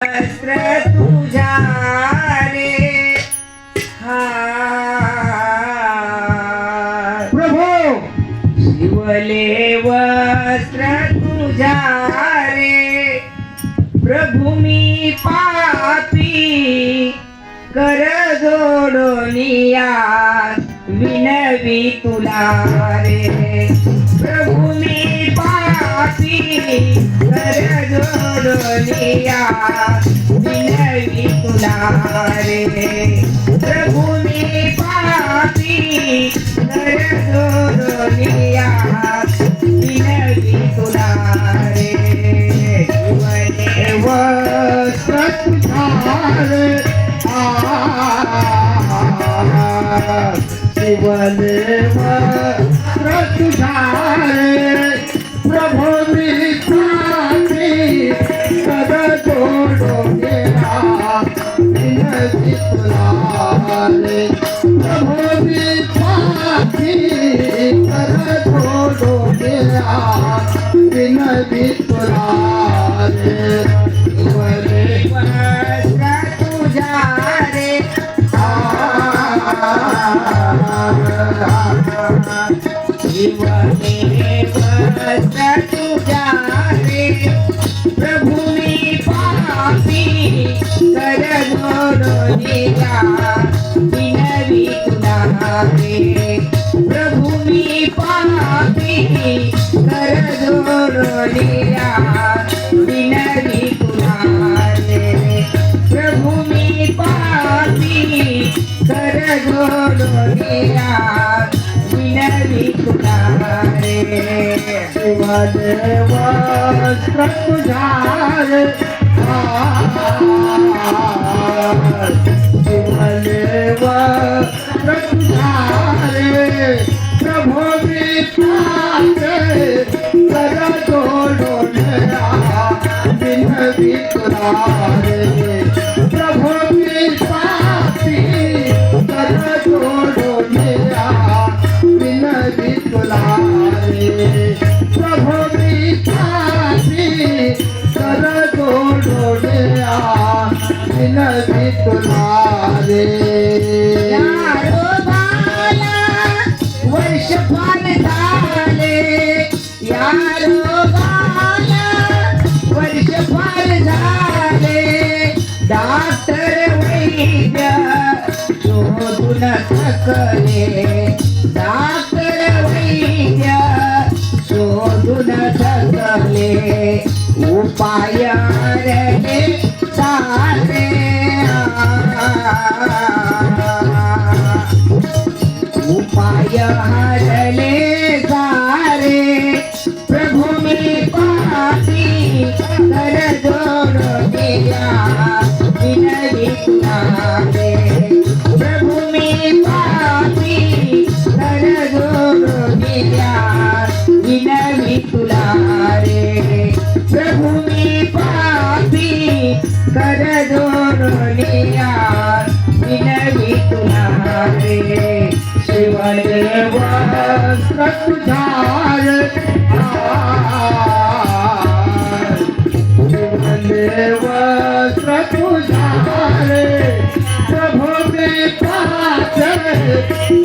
वस्त्र तुझ्या रे प्रभो शिवले वस्त्र तुझ्या रे प्रभू मी पापी कर जोडोनिया विनवी तुला रे प्रभू मी पापी कर जोडोनिया विनवी तुला रे प्रभू मी पापी कर जोडोनिया विनवी तुला रे शिवले वस्त्र तुझ्या रे शिवले वस्त्र तुझ्या रे प्रभो मी पापी कर जोडोनिया विनवी तुला रे प्रभो मी पापी कर जोडोनिया विनवी तुला रे शिवले वस्त्र तुझ्या रे शिवले वस्त्र तुझ्या रे प्रभू मी पापी कर जोडोनिया विनवी तुला रे प्रभू मी पापी कर जोडोनिया विनवी तुला रे प्रभू मी पापी कर जोडोनिया विनवी तुला रे शिवले वस्त्र तुझ्या रे शिवले वस्त्र तुझ्या रे प्रभो मी पापी कर जोडोनिया विनवी तुला रे प्रभो मी पापी कर जोडोनिया विनवी तुला रे प्रभो मी पापी कर जोडोनिया विनवी तुला रे यारो बाला वर्ष फार झाले यारो बाला वर्ष फार झाले डॉक्टर वैद्य शोधून थकले डॉक्टर वैद्य शोधून थकले उपाय रे सारे उपाय हरले सारे प्रभु मी पापी कर जोडोनिया विनवी तुला रे प्रभु मी पापी कर जोडोनिया विनवी तुला रे प्रभु मी पापी कर जोडोनिया विनवी तुला रे शिवले वस्त्र तुझ्या रे शिवले वस्त्र तुझ्या रे प्रभो मी पापी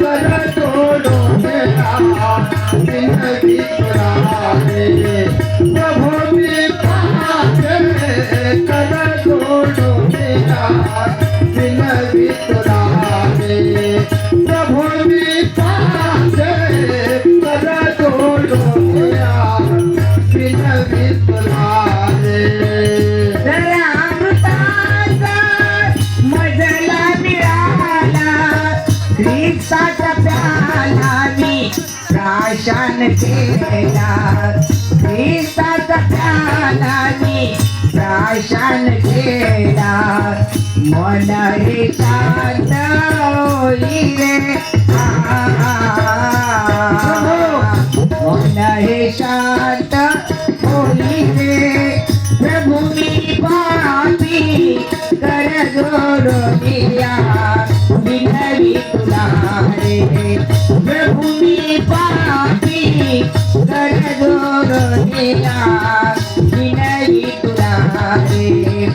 कर जोडोनिया विनवी तुला रे प्रभो मी पापी कर जोडोनिया विनवी तुला रे प्रभो मी पापी कर जोडोनिया विनवी तुला रे अमृताचा मजला मिळाला ख्रिस्ताचा प्याला मी प्राशन केला ख्रिस्ताचा प्याला मी प्राशन केला मन हे शांत होई रे मन हे शांत होई रे प्रभु मी पापी कर जोडोनिया विनवी तुला रे प्रभु मी पापी कर जोडोनिया विनवी तुला रे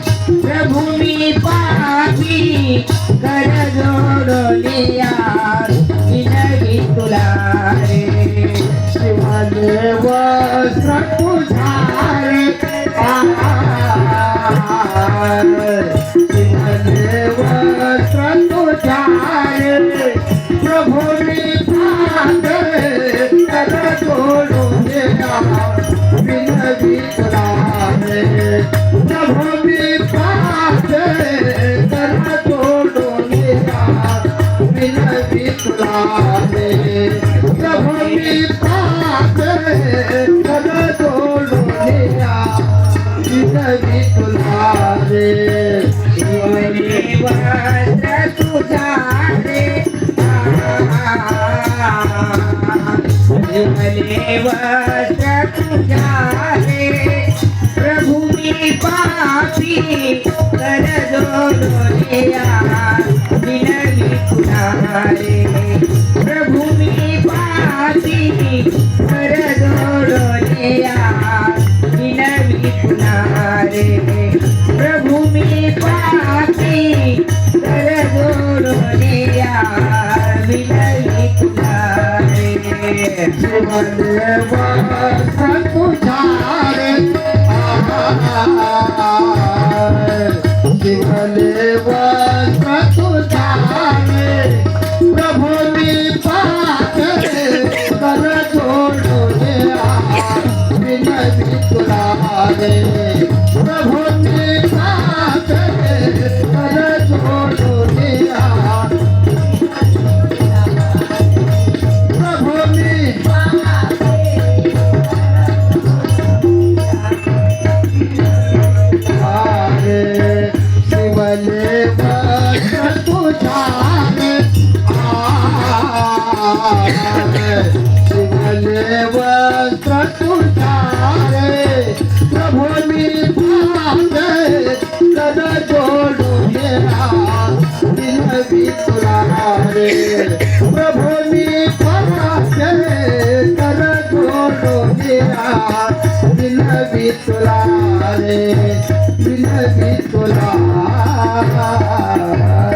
कर जोडोनिया विनवी तुला रे शिवले वस्त्र तुझारे शिवले वस्त्र तुझारे प्रभु निपाते कर जोड़ो मेरा विनवी तुला रे प्रभु निपाते कर जोड़ो मेरा विनवी तुला रे प्रभु निपाते कर जोड़ो मेरा विनवी तुला रे शिवले वस्त्र तुझा रे शिवले वस्त्र तुझा रे प्रभु मी पापी कर जोडोनिया विनवी तुला रे प्रभु मी पापी कर जोडोनिया विनवी तुला रे प्रभु मी पापी कर जोडोनिया विनवी तुला रे शिवले वस्त्र तुझारे शिवले वस्त्र तुझारे प्रभु निपाते कर जोड़ो मेरा विनवी तुला रे प्रभु निपाते कर जोड़ो मेरा प्रभु शिवले वस्त्र तुझारे शिवले वस्त्र तुझारे प्रभु निपाते कर जोड़ो मेरा विनवी तुला रे प्रभु निपाते कर जोड़ो मेरा विनवी तुला रे विनवी तुला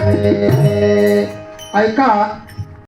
रे ऐका